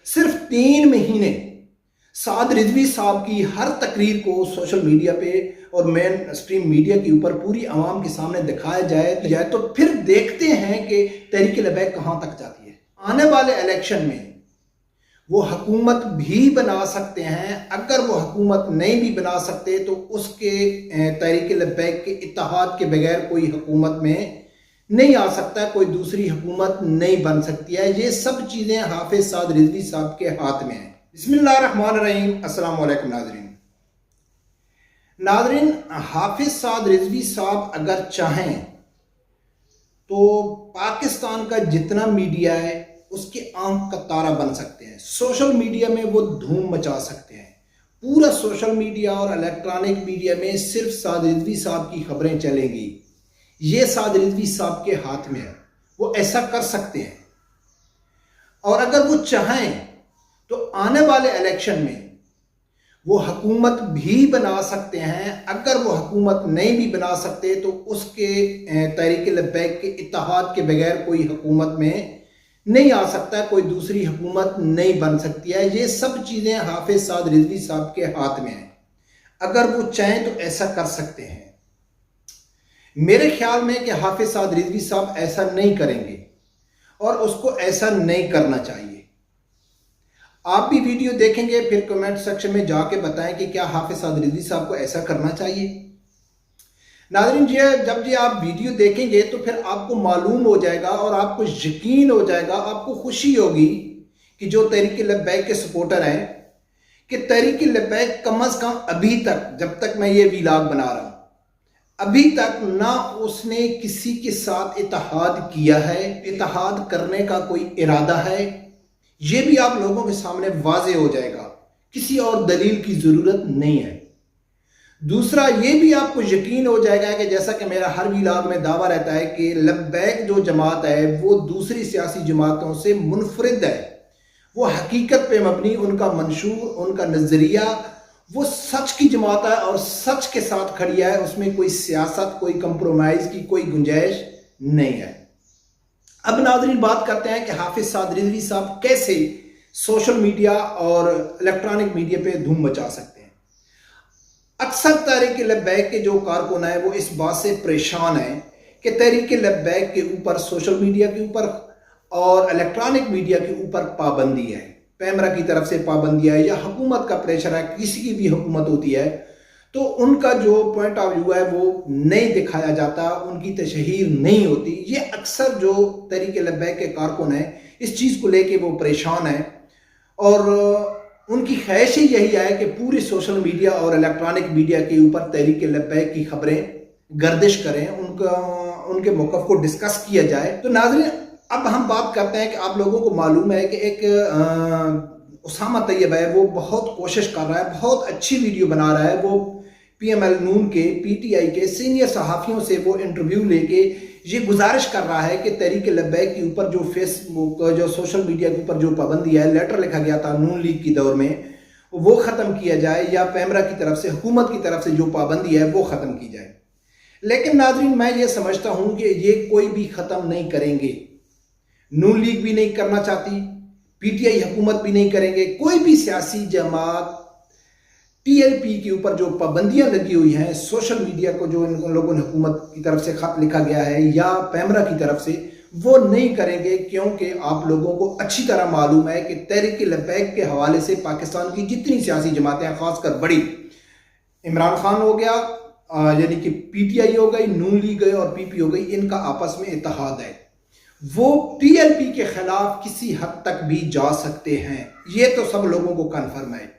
صرف 3 مہینے سعد رضوی صاحب کی ہر تقریر کو سوشل میڈیا پہ اور مین اسٹریم میڈیا کے اوپر پوری عوام کے سامنے دکھایا جائے تو پھر دیکھتے ہیں کہ تحریک لبیک کہاں تک جاتی ہے۔ آنے والے الیکشن میں وہ حکومت بھی بنا سکتے ہیں، اگر وہ حکومت نہیں بھی بنا سکتے تو اس کے تحریک لبیک کے اتحاد کے بغیر کوئی حکومت میں نہیں آ سکتا، کوئی دوسری حکومت نہیں بن سکتی ہے۔ یہ سب چیزیں حافظ سعد رضوی صاحب کے ہاتھ میں ہیں۔ بسم اللہ الرحمن الرحیم۔ السلام علیکم ناظرین، حافظ سعد رضوی صاحب اگر چاہیں تو پاکستان کا جتنا میڈیا ہے اس کے آنکھ کا تارا بن سکتے ہیں، سوشل میڈیا میں وہ دھوم مچا سکتے ہیں۔ پورا سوشل میڈیا اور الیکٹرانک میڈیا میں صرف سعد رضوی صاحب کی خبریں چلیں گی۔ یہ سعد رضوی صاحب کے ہاتھ میں ہے، وہ ایسا کر سکتے ہیں۔ اور اگر وہ چاہیں تو آنے والے الیکشن میں وہ حکومت بھی بنا سکتے ہیں، اگر وہ حکومت نہیں بھی بنا سکتے تو اس کے تحریک لبیک کے اتحاد کے بغیر کوئی حکومت میں نہیں آ سکتا، کوئی دوسری حکومت نہیں بن سکتی ہے۔ یہ سب چیزیں حافظ سعد رضوی صاحب کے ہاتھ میں ہیں، اگر وہ چاہیں تو ایسا کر سکتے ہیں۔ میرے خیال میں کہ حافظ سعد رضوی صاحب ایسا نہیں کریں گے اور اس کو ایسا نہیں کرنا چاہیے۔ آپ بھی ویڈیو دیکھیں گے، پھر کمنٹ سیکشن میں جا کے بتائیں کہ کیا حافظ سعد رضوی صاحب کو ایسا کرنا چاہیے۔ ناظرین جب آپ ویڈیو دیکھیں گے تو پھر آپ کو معلوم ہو جائے گا اور آپ کو یقین ہو جائے گا، آپ کو خوشی ہوگی کہ جو تحریک لبیک کے سپورٹر ہیں کہ تحریک لبیک کم از کم ابھی تک، جب تک میں یہ ویلاگ بنا رہا ہوں، ابھی تک نہ اس نے کسی کے ساتھ اتحاد کیا ہے، اتحاد کرنے کا کوئی ارادہ ہے، یہ بھی آپ لوگوں کے سامنے واضح ہو جائے گا، کسی اور دلیل کی ضرورت نہیں ہے۔ دوسرا یہ بھی آپ کو یقین ہو جائے گا کہ جیسا کہ میرا ہر ویلاگ میں دعویٰ رہتا ہے کہ لبیک جو جماعت ہے وہ دوسری سیاسی جماعتوں سے منفرد ہے، وہ حقیقت پہ مبنی، ان کا منشور، ان کا نظریہ، وہ سچ کی جماعت ہے اور سچ کے ساتھ کھڑی ہے، اس میں کوئی سیاست، کوئی کمپرومائز کی کوئی گنجائش نہیں ہے۔ اب ناظرین بات کرتے ہیں کہ حافظ سعد رضوی صاحب کیسے سوشل میڈیا اور الیکٹرانک میڈیا پہ دھوم مچا سکتے ہیں۔ اکثر تحریک لبیک کے جو کارکن ہیں وہ اس بات سے پریشان ہیں کہ تحریک لبیک کے اوپر، سوشل میڈیا کے اوپر اور الیکٹرانک میڈیا کے اوپر پابندی ہے، پیمرا کی طرف سے پابندی ہے یا حکومت کا پریشر ہے، کسی کی بھی حکومت ہوتی ہے تو ان کا جو پوائنٹ آف ویو ہے وہ نہیں دکھایا جاتا، ان کی تشہیر نہیں ہوتی۔ یہ اکثر جو تحریک لبیک کے کارکن ہیں اس چیز کو لے کے وہ پریشان ہیں اور ان کی خواہش ہی یہی ہے کہ پوری سوشل میڈیا اور الیکٹرانک میڈیا کے اوپر تحریک لبیک کی خبریں گردش کریں، ان کے موقف کو ڈسکس کیا جائے۔ تو ناظرین اب ہم بات کرتے ہیں کہ آپ لوگوں کو معلوم ہے کہ ایک اسامہ طیب ہے، وہ بہت کوشش کر رہا ہے، بہت اچھی ویڈیو بنا رہا ہے، وہ پی ایم ایل نون کے، پی ٹی آئی کے سینئر صحافیوں سے وہ انٹرویو لے کے یہ گزارش کر رہا ہے کہ تحریک لبیک کے اوپر جو فیس بک، جو سوشل میڈیا کے اوپر جو پابندی ہے، لیٹر لکھا گیا تھا نون لیگ کی دور میں، وہ ختم کیا جائے یا پیمرا کی طرف سے، حکومت کی طرف سے جو پابندی ہے وہ ختم کی جائے۔ لیکن ناظرین میں یہ سمجھتا ہوں کہ یہ کوئی بھی ختم نہیں کریں گے، نون لیگ بھی نہیں کرنا چاہتی، پی ٹی آئی حکومت بھی نہیں کریں گے، کوئی بھی سیاسی جماعت ٹی ایل پی کے اوپر جو پابندیاں لگی ہوئی ہیں، سوشل میڈیا کو جو ان لوگوں نے حکومت کی طرف سے خط لکھا گیا ہے یا پیمرا کی طرف سے، وہ نہیں کریں گے، کیونکہ آپ لوگوں کو اچھی طرح معلوم ہے کہ تحریک لبیک کے حوالے سے پاکستان کی جتنی سیاسی جماعتیں، خاص کر بڑی، عمران خان ہو گیا، یعنی کہ پی ٹی آئی ہو گئی، نون لیگ گئے اور پی پی ہو گئی، ان کا آپس میں اتحاد ہے، وہ ٹی ایل پی کے خلاف کسی حد تک بھی جا سکتے ہیں، یہ تو سب لوگوں کو کنفرم ہے۔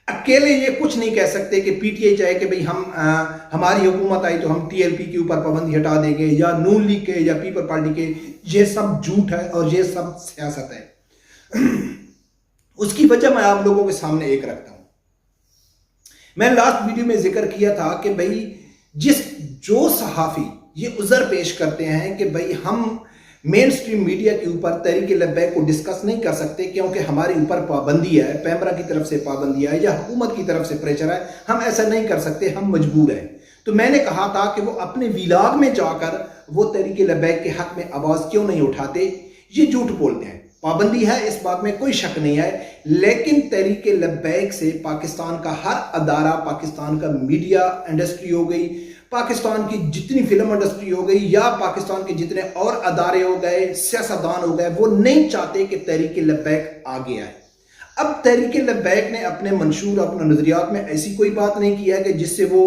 اکیلے یہ کچھ نہیں کہہ سکتے کہ پی ٹی آئی چاہے کہ بھئی ہماری حکومت آئی تو ہم ٹی ایل پی کے اوپر پابندی ہٹا دیں گے یا نون لیگ کے یا پیپل پارٹی کے، یہ سب جھوٹ ہے اور یہ سب سیاست ہے۔ اس کی وجہ میں آپ لوگوں کے سامنے ایک رکھتا ہوں۔ میں لاسٹ ویڈیو میں ذکر کیا تھا کہ بھئی جو صحافی یہ عذر پیش کرتے ہیں کہ بھئی ہم مین سٹریم میڈیا کے اوپر تحریک لبیک کو ڈسکس نہیں کر سکتے کیونکہ ہمارے اوپر پابندی ہے، پیمرا کی طرف سے پابندی ہے یا حکومت کی طرف سے پریشر ہے، ہم ایسا نہیں کر سکتے، ہم مجبور ہیں، تو میں نے کہا تھا کہ وہ اپنے ویلاگ میں جا کر وہ تحریک لبیک کے حق میں آواز کیوں نہیں اٹھاتے، یہ جھوٹ بولتے ہیں۔ پابندی ہے، اس بات میں کوئی شک نہیں ہے، لیکن تحریک لبیک سے پاکستان کا ہر ادارہ، پاکستان کا میڈیا انڈسٹری ہو گئی، پاکستان کی جتنی فلم انڈسٹری ہو گئی، یا پاکستان کے جتنے اور ادارے ہو گئے، سیاستدان ہو گئے، وہ نہیں چاہتے کہ تحریک لبیک آگے آئے۔ اب تحریک لبیک نے اپنے منشور، اپنے نظریات میں ایسی کوئی بات نہیں کی ہے کہ جس سے وہ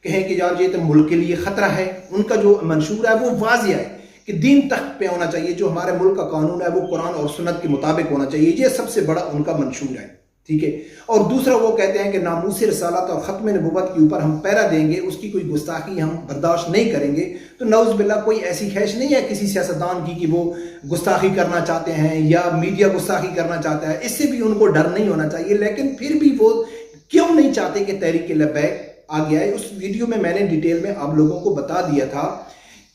کہیں کہ یار یہ تو ملک کے لیے خطرہ ہے۔ ان کا جو منشور ہے وہ واضح ہے کہ دین تخت پہ ہونا چاہیے، جو ہمارے ملک کا قانون ہے وہ قرآن اور سنت کے مطابق ہونا چاہیے، یہ سب سے بڑا ان کا منشور ہے، ٹھیک ہے۔ اور دوسرا وہ کہتے ہیں کہ ناموس رسالت اور ختم نبوت کے اوپر ہم پیرا دیں گے، اس کی کوئی گستاخی ہم برداشت نہیں کریں گے۔ تو نعوذ باللہ کوئی ایسی خواہش نہیں ہے کسی سیاستدان کی کہ وہ گستاخی کرنا چاہتے ہیں یا میڈیا گستاخی کرنا چاہتا ہے، اس سے بھی ان کو ڈر نہیں ہونا چاہیے، لیکن پھر بھی وہ کیوں نہیں چاہتے کہ تحریک لبیک آگے آئے۔ اس ویڈیو میں میں نے ڈیٹیل میں آپ لوگوں کو بتا دیا تھا،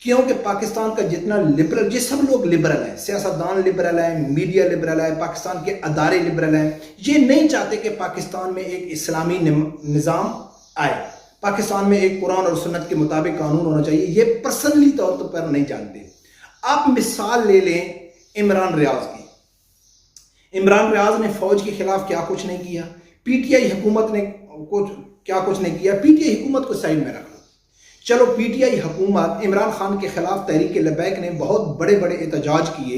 کیونکہ پاکستان کا جتنا لبرل، یہ سب لوگ لبرل ہیں، سیاستدان لبرل ہیں، میڈیا لبرل ہے، پاکستان کے ادارے لبرل ہیں، یہ نہیں چاہتے کہ پاکستان میں ایک اسلامی نظام آئے، پاکستان میں ایک قرآن اور سنت کے مطابق قانون ہونا چاہیے، یہ پرسنلی طور پر نہیں جانتے۔ آپ مثال لے لیں عمران ریاض کی۔ عمران ریاض نے فوج کے خلاف کیا کچھ نہیں کیا، پی ٹی آئی حکومت نے کیا کچھ نہیں کیا۔ پی ٹی آئی حکومت کو سائڈ میں رکھا، چلو پی ٹی آئی حکومت عمران خان کے خلاف تحریک لبیک نے بہت بڑے بڑے احتجاج کیے،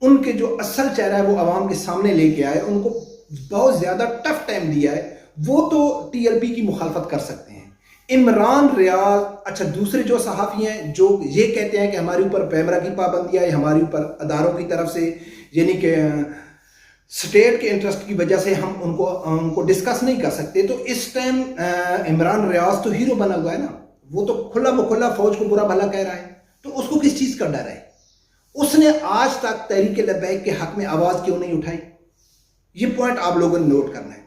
ان کے جو اصل چہرہ ہے وہ عوام کے سامنے لے کے آئے، ان کو بہت زیادہ ٹف ٹائم دیا ہے، وہ تو ٹی ایل پی کی مخالفت کر سکتے ہیں۔ عمران ریاض، اچھا دوسرے جو صحافی ہیں جو یہ کہتے ہیں کہ ہمارے اوپر پیمرا کی پابندی ہے، ہمارے اوپر اداروں کی طرف سے، یعنی کہ سٹیٹ کے انٹرسٹ کی وجہ سے ہم ان کو ڈسکس نہیں کر سکتے، تو اس ٹائم عمران ریاض تو ہیرو بنا ہوا ہے نا، وہ تو کھلا بکھلا فوج کو برا بھلا کہہ رہا ہے، تو اس کو کس چیز کا ڈر ہے؟ اس نے آج تک تحریک لبیک کے حق میں آواز کیوں نہیں اٹھائی؟ یہ پوائنٹ آپ لوگوں نے نوٹ کرنا ہے۔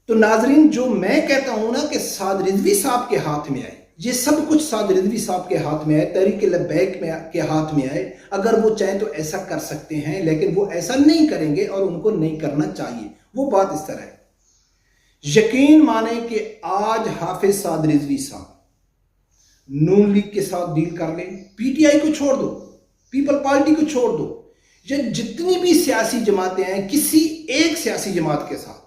تو ناظرین، جو میں کہتا ہوں نا کہ سعد رضوی صاحب کے ہاتھ میں آئے، یہ سب کچھ سعد رضوی صاحب کے ہاتھ میں آئے، تحریک لبیک کے ہاتھ میں آئے، اگر وہ چاہیں تو ایسا کر سکتے ہیں، لیکن وہ ایسا نہیں کریں گے اور ان کو نہیں کرنا چاہیے۔ وہ بات اس طرح ہے، یقین مانیں کہ آج حافظ سعد رضوی صاحب نون لیگ کے ساتھ ڈیل کر لیں، پی ٹی آئی کو چھوڑ دو، پیپل پارٹی کو چھوڑ دو، یا جتنی بھی سیاسی جماعتیں ہیں، کسی ایک سیاسی جماعت کے ساتھ،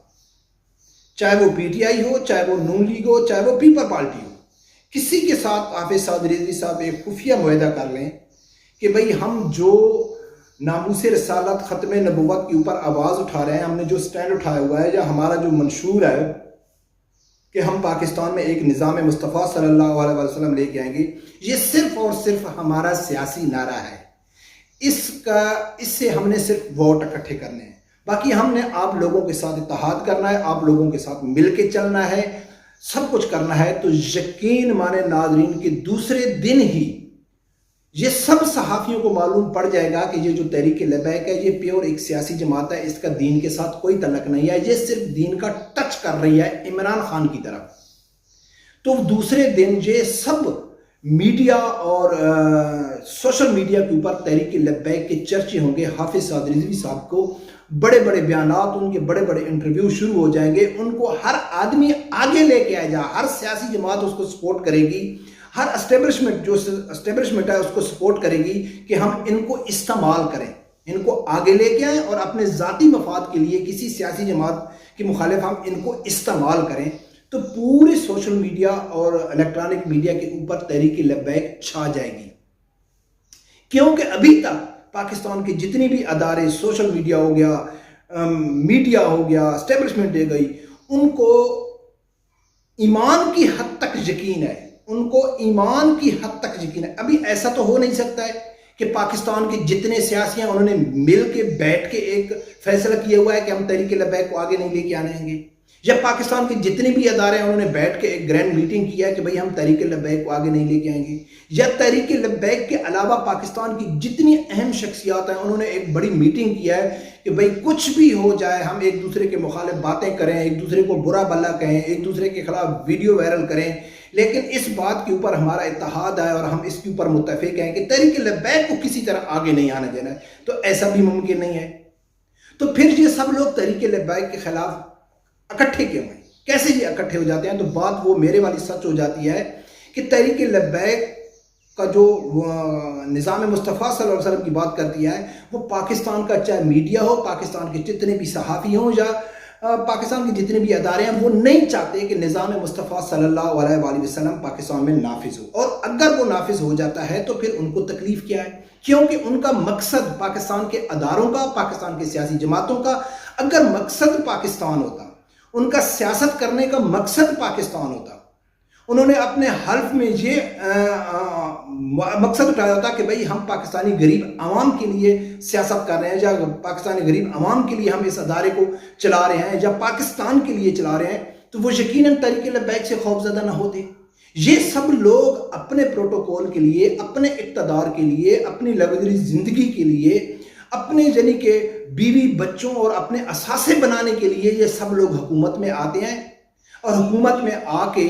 چاہے وہ پی ٹی آئی ہو، چاہے وہ نون لیگ ہو، چاہے وہ پیپل پارٹی ہو، کسی کے ساتھ حافظ سعد رضوی صاحب ایک خفیہ معاہدہ کر لیں کہ بھئی ہم جو ناموس رسالت ختم نبوت کے اوپر آواز اٹھا رہے ہیں، ہم نے جو سٹینڈ اٹھایا ہوا ہے، یا ہمارا جو منشور ہے کہ ہم پاکستان میں ایک نظام مصطفیٰ صلی اللہ علیہ وسلم لے کے آئیں گے، یہ صرف اور صرف ہمارا سیاسی نعرہ ہے، اس سے ہم نے صرف ووٹ اکٹھے کرنے ہیں، باقی ہم نے آپ لوگوں کے ساتھ اتحاد کرنا ہے، آپ لوگوں کے ساتھ مل کے چلنا ہے، سب کچھ کرنا ہے۔ تو یقین مانے ناظرین کہ دوسرے دن ہی یہ سب صحافیوں کو معلوم پڑ جائے گا کہ یہ جو تحریک لبیک ہے یہ پیور ایک سیاسی جماعت ہے، اس کا دین کے ساتھ کوئی تعلق نہیں ہے، یہ صرف دین کا ٹچ کر رہی ہے عمران خان کی طرف۔ تو دوسرے دن یہ سب میڈیا اور سوشل میڈیا کے اوپر تحریک لبیک کے چرچے ہوں گے، حافظ سعد رضوی صاحب کو بڑے بڑے بیانات، ان کے بڑے بڑے انٹرویو شروع ہو جائیں گے، ان کو ہر آدمی آگے لے کے آئے جا، ہر سیاسی جماعت اس کو سپورٹ کرے گی، ہر اسٹیبلشمنٹ ہے اس کو سپورٹ کرے گی کہ ہم ان کو استعمال کریں، ان کو آگے لے کے آئیں اور اپنے ذاتی مفاد کے لیے کسی سیاسی جماعت کے مخالف ہم ان کو استعمال کریں۔ تو پورے سوشل میڈیا اور الیکٹرانک میڈیا کے اوپر تحریک لبیک چھا جائے گی، کیونکہ ابھی تک پاکستان کے جتنی بھی ادارے، سوشل میڈیا ہو گیا، میڈیا ہو گیا، اسٹیبلشمنٹ دے گئی، ان کو ایمان کی حد تک یقین ہے، ان کو ایمان کی حد تک یقین ہے۔ ابھی ایسا تو ہو نہیں سکتا ہے کہ پاکستان کے جتنے سیاسی ہیں انہوں نے مل کے بیٹھ کے ایک فیصلہ کیا ہوا ہے کہ ہم تحریک لبیک کو آگے نہیں لے کے آنے گے، یا پاکستان کے جتنے بھی ادارے ہیں انہوں نے بیٹھ کے ایک گرینڈ میٹنگ کیا ہے کہ بھئی ہم تحریک لبیک کو آگے نہیں لے کے آئیں گے، یا تحریک لبیک کے علاوہ پاکستان کی جتنی اہم شخصیات ہیں انہوں نے ایک بڑی میٹنگ کیا ہے کہ بھئی کچھ بھی ہو جائے ہم ایک دوسرے کے مخالف باتیں کریں، ایک دوسرے کو برا بھلا کہیں، ایک دوسرے کے خلاف ویڈیو وائرل کریں، لیکن اس بات کے اوپر ہمارا اتحاد ہے اور ہم اس کے اوپر متفق ہیں کہ تحریک لبیک کو کسی طرح آگے نہیں آنے دینا ہے۔ تو ایسا بھی ممکن نہیں ہے، تو پھر یہ سب لوگ تحریک لبیک کے خلاف اکٹھے کیوں ہیں؟ کیسے یہ اکٹھے ہو جاتے ہیں؟ تو بات وہ میرے والی سچ ہو جاتی ہے کہ تحریک لبیک کا جو نظام مصطفیٰ صلی اللہ علیہ وسلم کی بات کرتی ہے، وہ پاکستان کا چاہے میڈیا ہو، پاکستان کے جتنے بھی صحافی ہوں یا پاکستان کے جتنے بھی ادارے ہیں، وہ نہیں چاہتے کہ نظام مصطفیٰ صلی اللہ علیہ وآلہ وسلم پاکستان میں نافذ ہو، اور اگر وہ نافذ ہو جاتا ہے تو پھر ان کو تکلیف کیا ہے؟ کیونکہ ان کا مقصد پاکستان کے اداروں کا، پاکستان کے سیاسی جماعتوں کا اگر مقصد پاکستان ہوتا، ان کا سیاست کرنے کا مقصد پاکستان ہوتا، انہوں نے اپنے حلف میں یہ مقصد اٹھایا تھا کہ بھئی ہم پاکستانی غریب عوام کے لیے سیاست کر رہے ہیں، یا پاکستانی غریب عوام کے لیے ہم اس ادارے کو چلا رہے ہیں، یا پاکستان کے لیے چلا رہے ہیں، تو وہ یقیناً تحریک لبیک سے خوفزدہ نہ ہوتے۔ یہ سب لوگ اپنے پروٹوکول کے لیے، اپنے اقتدار کے لیے، اپنی لگژری زندگی کے لیے، اپنے یعنی کہ بیوی بچوں اور اپنے اثاثے بنانے کے لیے یہ سب لوگ حکومت میں آتے ہیں، اور حکومت میں آ کے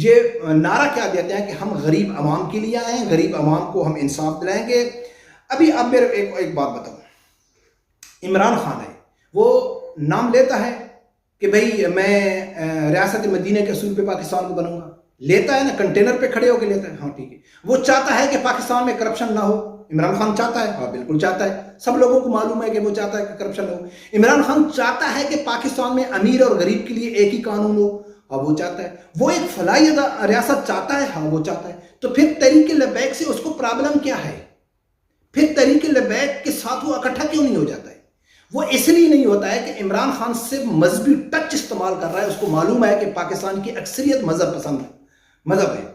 یہ نعرہ کیا دیتے ہیں کہ ہم غریب عوام کے لیے آئے ہیں، غریب عوام کو ہم انصاف دلائیں گے۔ ابھی اب میرے ایک بات بتاؤں، عمران خان ہے، وہ نام لیتا ہے کہ بھئی میں ریاست مدینہ کے اصول پہ پاکستان کو بناؤں گا، لیتا ہے نا، کنٹینر پہ کھڑے ہو کے لیتا ہے، ہاں ٹھیک ہے۔ وہ چاہتا ہے کہ پاکستان میں کرپشن نہ ہو، عمران خان چاہتا ہے، ہاں بالکل چاہتا ہے، سب لوگوں کو معلوم ہے کہ وہ چاہتا ہے کہ کرپشن ہو۔ عمران خان چاہتا ہے کہ پاکستان میں امیر اور غریب کے لیے ایک ہی قانون ہو، ہاں وہ چاہتا ہے۔ وہ ایک فلاحی ریاست چاہتا ہے، ہاں وہ چاہتا ہے۔ تو پھر تحریک لبیک سے اس کو پرابلم کیا ہے؟ پھر تحریک لبیک کے ساتھ وہ اکٹھا کیوں نہیں ہو جاتا ہے؟ وہ اس لیے نہیں ہوتا ہے کہ عمران خان صرف مذہبی ٹچ استعمال کر رہا ہے، اس کو معلوم ہے کہ پاکستان کی اکثریت مذہب پسند مذہب ہے،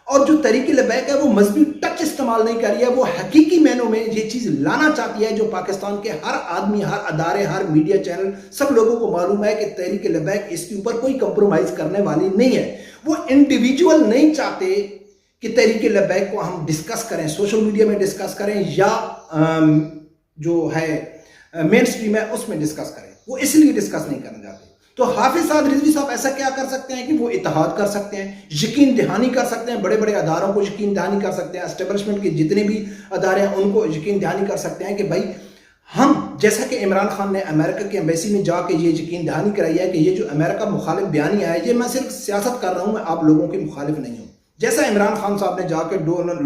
اور جو تحریک لبیک ہے وہ مذہبی ٹچ استعمال نہیں کر رہی ہے، وہ حقیقی معنوں میں یہ چیز لانا چاہتی ہے جو پاکستان کے ہر آدمی، ہر ادارے، ہر میڈیا چینل، سب لوگوں کو معلوم ہے کہ تحریک لبیک اس کے اوپر کوئی کمپرومائز کرنے والی نہیں ہے۔ وہ انڈیویجول نہیں چاہتے کہ تحریک لبیک کو ہم ڈسکس کریں، سوشل میڈیا میں ڈسکس کریں، یا جو ہے مین سٹریم ہے اس میں ڈسکس کریں، وہ اس لیے ڈسکس نہیں کرنا چاہتے۔ تو حافظ سعد رضوی صاحب ایسا کیا کر سکتے ہیں کہ وہ اتحاد کر سکتے ہیں، یقین دہانی کر سکتے ہیں، بڑے بڑے اداروں کو یقین دہانی کر سکتے ہیں، اسٹیبلشمنٹ کے جتنے بھی ادارے ہیں ان کو یقین دہانی کر سکتے ہیں کہ بھائی ہم، جیسا کہ عمران خان نے امریکہ کے ایمبیسی میں جا کے یہ یقین دہانی کرائی ہے کہ یہ جو امریکہ مخالف بیانیہ ہے، یہ میں صرف سیاست کر رہا ہوں، میں آپ لوگوں کے مخالف نہیں ہوں۔ جیسا عمران خان صاحب نے جا کے ڈونلڈ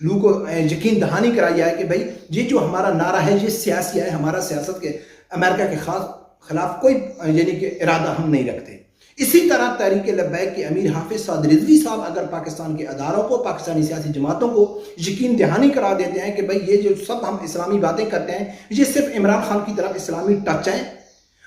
لو کو یقین دہانی کرائی ہے کہ بھائی یہ جو ہمارا نعرہ ہے یہ سیاسی ہے، ہمارا سیاست کے امریکہ کے خلاف کوئی یعنی کہ ارادہ ہم نہیں رکھتے۔ اسی طرح تحریک لبیک کے امیر حافظ سعد رضوی صاحب اگر پاکستان کے اداروں کو، پاکستانی سیاسی جماعتوں کو یقین دہانی کرا دیتے ہیں کہ بھئی یہ جو سب ہم اسلامی باتیں کرتے ہیں یہ صرف عمران خان کی طرف اسلامی ٹچ ہیں،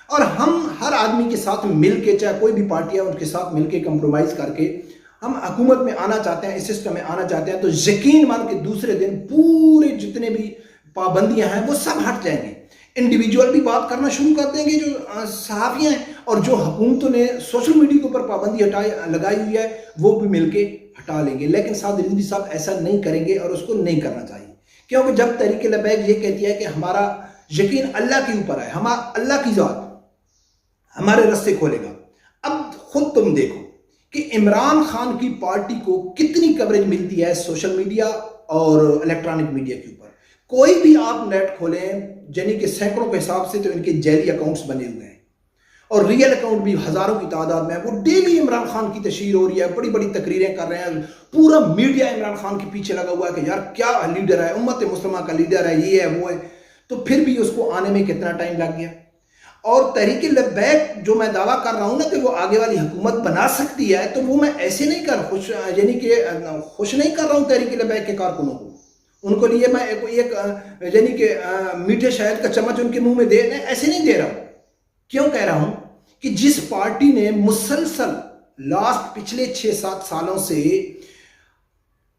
اور ہم ہر آدمی کے ساتھ مل کے، چاہے کوئی بھی پارٹی ہے ان کے ساتھ مل کے کمپرومائز کر کے ہم حکومت میں آنا چاہتے ہیں، اس سسٹم میں آنا چاہتے ہیں، تو یقین مان کے دوسرے دن پورے جتنے بھی پابندیاں ہیں وہ سب ہٹ جائیں گے۔ انڈیویجول بھی بات کرنا شروع کر دیں گے جو صحافی ہیں، اور جو حکومتوں نے سوشل میڈیا کے اوپر پابندی لگائی ہوئی ہے وہ بھی مل کے ہٹا لیں گے۔ لیکن سعد رضوی صاحب ایسا نہیں کریں گے، اور اس کو نہیں کرنا چاہیے، کیونکہ جب تحریک لبیک یہ کہتی ہے کہ ہمارا یقین اللہ کے اوپر ہے، اللہ کی ذات ہمارے رستے کھولے گا، اب خود تم دیکھو کہ عمران خان کی پارٹی کو کتنی کوریج ملتی ہے سوشل میڈیا اور الیکٹرانک میڈیا کے اوپر۔ کوئی بھی آپ نیٹ کھولیں، یعنی کہ سینکڑوں کے حساب سے تو ان کے جعلی اکاؤنٹس بنے ہوئے ہیں، اور ریئل اکاؤنٹ بھی ہزاروں کی تعداد میں، وہ ڈیلی عمران خان کی تشہیر ہو رہی ہے، بڑی بڑی تقریریں کر رہے ہیں، پورا میڈیا عمران خان کے پیچھے لگا ہوا ہے کہ یار کیا لیڈر ہے، امت مسلمہ کا لیڈر ہے، یہ ہے وہ ہے، تو پھر بھی اس کو آنے میں کتنا ٹائم لگ گیا۔ اور تحریک لبیک جو میں دعویٰ کر رہا ہوں نا کہ وہ آگے والی حکومت بنا سکتی ہے، تو وہ میں ایسے نہیں خوش نہیں کر رہا ہوں تحریک لبیک کے کارکنوں کو، ان کو لیے میں ایک یعنی کہ میٹھے شہد کا چمچ ان کے منہ میں ایسے نہیں دے رہا ہوں۔ کیوں کہہ رہا ہوں کہ جس پارٹی نے مسلسل پچھلے 6-7 سالوں سے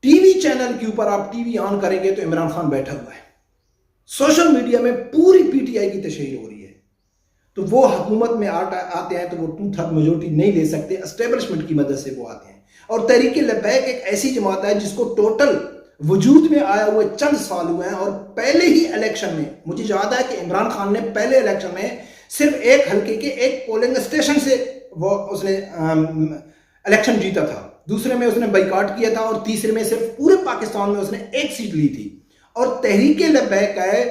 ٹی وی چینل کے اوپر، آپ ٹی وی آن کریں گے تو عمران خان بیٹھا ہوا ہے، سوشل میڈیا میں پوری پی ٹی آئی کی تشہیر ہو رہی ہے، تو وہ حکومت میں آتے ہیں تو وہ 2/3 میجورٹی نہیں لے سکتے، اسٹیبلشمنٹ کی مدد سے وہ آتے ہیں۔ اور تحریک لبیک ایک ایسی جماعت ہے جس کو ٹوٹل وجود میں آیا ہوئے چند سال ہوئے ہیں، اور پہلے ہی الیکشن میں مجھے یاد ہے کہ عمران خان نے پہلے الیکشن میں صرف ایک حلقے کے ایک پولنگ اسٹیشن سے اس نے الیکشن جیتا تھا، دوسرے میں اس نے بائیکاٹ کیا تھا، اور تیسرے میں صرف پورے پاکستان میں اس نے ایک سیٹ لی تھی۔ اور تحریک لبیک ہے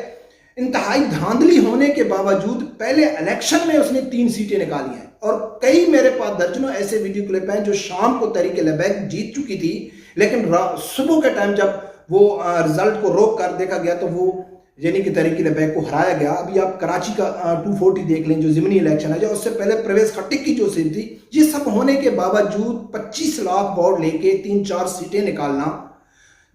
انتہائی دھاندلی ہونے کے باوجود پہلے الیکشن میں اس نے 3 سیٹیں نکالی ہیں، اور کئی میرے پاس درجنوں ایسے ویڈیو کلپ ہیں جو شام کو تحریک لبیک جیت چکی تھی، لیکن صبح کے ٹائم جب وہ رزلٹ کو روک کر دیکھا گیا تو وہ یعنی کہ تحریک لبیک کو ہرایا گیا. ابھی آپ کراچی کا 240 دیکھ لیں جو ضمنی الیکشن ہے, جو اس سے پہلے پرویز خٹک کی جو سیٹ تھی, یہ سب ہونے کے باوجود 25 لاکھ ووٹ لے کے 3-4 سیٹیں نکالنا,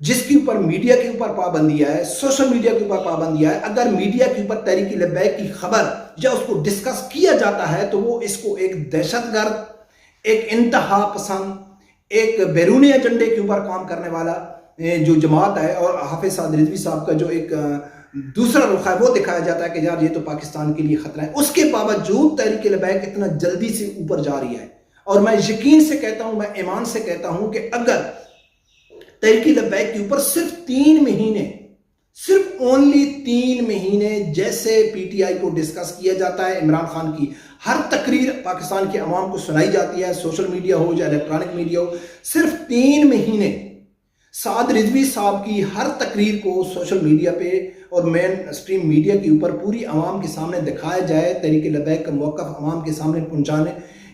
جس کے اوپر میڈیا کے اوپر پابندیاں ہے, سوشل میڈیا کے اوپر پابندیاں ہے. اگر میڈیا کے اوپر تحریک لبیک کی خبر یا اس کو ڈسکس کیا جاتا ہے تو وہ اس کو ایک دہشت گرد, ایک انتہا پسند, ایک بیرونی ایجنڈے کے اوپر کام کرنے والا جو جماعت ہے, اور حافظ سعد رضوی صاحب کا جو ایک دوسرا رخ ہے وہ دکھایا جاتا ہے کہ یار یہ تو پاکستان کے لیے خطرہ ہے. اس کے باوجود تحریک لبیک اتنا جلدی سے اوپر جا رہی ہے. اور میں یقین سے کہتا ہوں, میں ایمان سے کہتا ہوں کہ اگر تحریک لبیک کے اوپر صرف 3 مہینے, صرف اونلی 3 مہینے جیسے پی ٹی آئی کو ڈسکس کیا جاتا ہے, عمران خان کی ہر تقریر پاکستان کے عوام کو سنائی جاتی ہے, سوشل میڈیا ہو یا الیکٹرانک میڈیا ہو, صرف 3 مہینے سعد رضوی صاحب کی ہر تقریر کو سوشل میڈیا پہ اور مین اسٹریم میڈیا کے اوپر پوری عوام کے سامنے دکھایا جائے, تحریک لبیک کا موقف عوام کے سامنے پہنچانے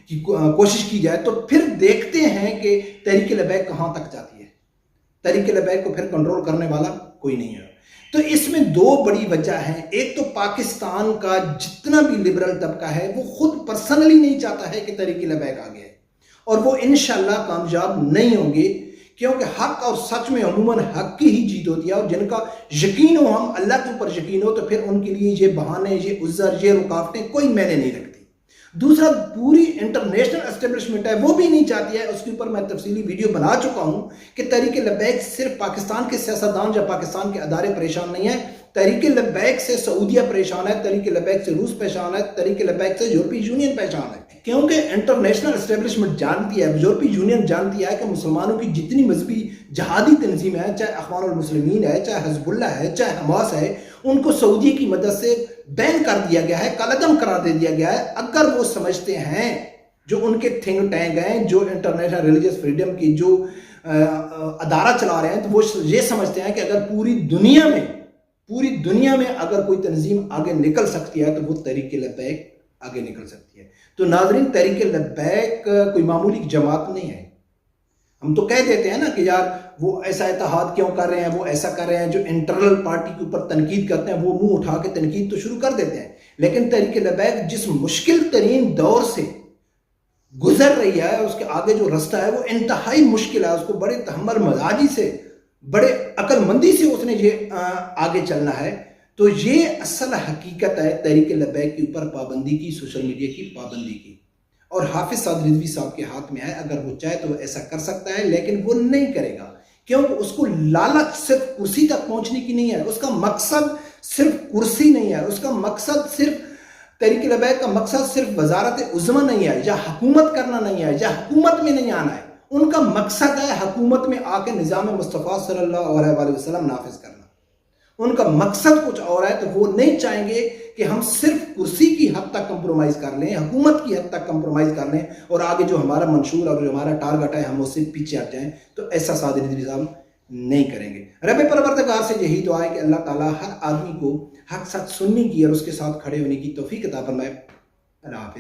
کی کوشش کی جائے, تو پھر دیکھتے ہیں کہ تحریک لبیک کہاں تک جاتی ہے. تحریک لبیک کو پھر کنٹرول کرنے والا کوئی نہیں ہے. تو اس میں 2 بڑی وجہ ہیں. ایک تو پاکستان کا جتنا بھی لبرل طبقہ ہے وہ خود پرسنلی نہیں چاہتا ہے کہ تحریک لبیک آگے ہے, اور وہ انشاءاللہ کامیاب نہیں ہوں گے, کیونکہ حق اور سچ میں عموماً حق کی ہی جیت ہوتی ہے. اور جن کا یقین ہو, ہم اللہ کے اوپر یقین ہو, تو پھر ان کے لیے یہ بہانے, یہ عذر, یہ رکاوٹیں کوئی معنی نہیں رکھتی. دوسرا, پوری انٹرنیشنل اسٹیبلشمنٹ ہے وہ بھی نہیں چاہتی ہے, اس کے اوپر میں تفصیلی ویڈیو بنا چکا ہوں کہ تحریک لبیک صرف پاکستان کے سیاستدان یا پاکستان کے ادارے پریشان نہیں ہیں. تحریک لبیک سے سعودیہ پریشان ہے, تحریک لبیک سے روس پریشان ہے, تحریک لبیک سے یورپی یونین پریشان ہے, کیونکہ انٹرنیشنل اسٹیبلشمنٹ جانتی ہے, یورپی یونین جانتی ہے کہ مسلمانوں کی جتنی مذہبی جہادی تنظیم ہے, چاہے اخوان المسلمین ہے, چاہے حزب اللہ ہے, چاہے حماس ہے, ان کو سعودی کی مدد سے بین کر دیا گیا ہے, کالعدم قرار دے دیا گیا ہے. اگر وہ سمجھتے ہیں, جو ان کے تھنک ٹینک ہیں, جو انٹرنیشنل ریلیجس فریڈم کی جو ادارہ چلا رہے ہیں, تو وہ یہ سمجھتے ہیں کہ اگر پوری دنیا میں اگر کوئی تنظیم آگے نکل سکتی ہے تو وہ تحریک لبیک آگے نکل سکتی ہے. تو ناظرین, تحریک لبیک کوئی معمولی جماعت نہیں ہے. ہم تو کہہ دیتے ہیں نا کہ یار وہ ایسا اتحاد کیوں کر رہے ہیں, وہ ایسا کر رہے ہیں, جو انٹرنل پارٹی کے اوپر تنقید کرتے ہیں وہ منہ اٹھا کے تنقید تو شروع کر دیتے ہیں. لیکن تحریک لبیک جس مشکل ترین دور سے گزر رہی ہے, اس کے آگے جو رستہ ہے وہ انتہائی مشکل ہے. اس کو بڑے تحمل مزاجی سے, بڑے عقل مندی سے اس نے یہ آگے چلنا ہے. تو یہ اصل حقیقت ہے تحریک لبیک کے اوپر پابندی کی, سوشل میڈیا کی پابندی کی. اور حافظ سعد رضوی صاحب کے ہاتھ میں ہے, اگر وہ چاہے تو وہ ایسا کر سکتا ہے, لیکن وہ نہیں کرے گا, کیونکہ اس کو لالچ صرف کرسی تک پہنچنے کی نہیں ہے. اس کا مقصد صرف کرسی نہیں ہے, اس کا مقصد صرف تحریک لبیک کا مقصد صرف وزارت عظمیٰ نہیں ہے, یا حکومت کرنا نہیں ہے, یا حکومت میں نہیں آنا ہے. ان کا مقصد ہے حکومت میں آ کے نظام مصطفیٰ صلی اللہ علیہ وآلہ وسلم نافذ کرنا. ان کا مقصد کچھ اور ہے. تو وہ نہیں چاہیں گے کہ ہم صرف کرسی کی حد تک کمپرومائز کر لیں, حکومت کی حد تک کمپرومائز کر لیں, اور آگے جو ہمارا منشور اور جو ہمارا ٹارگٹ ہے ہم اس سے پیچھے ہٹ جائیں. تو ایسا سعد رضوی صاحب نہیں کریں گے. رب پروردگار سے یہی دعا ہے کہ اللہ تعالیٰ ہر آدمی کو حق سچ سننے کی اور اس کے ساتھ کھڑے ہونے کی توفیق عطا فرمائے. اللہ حافظ.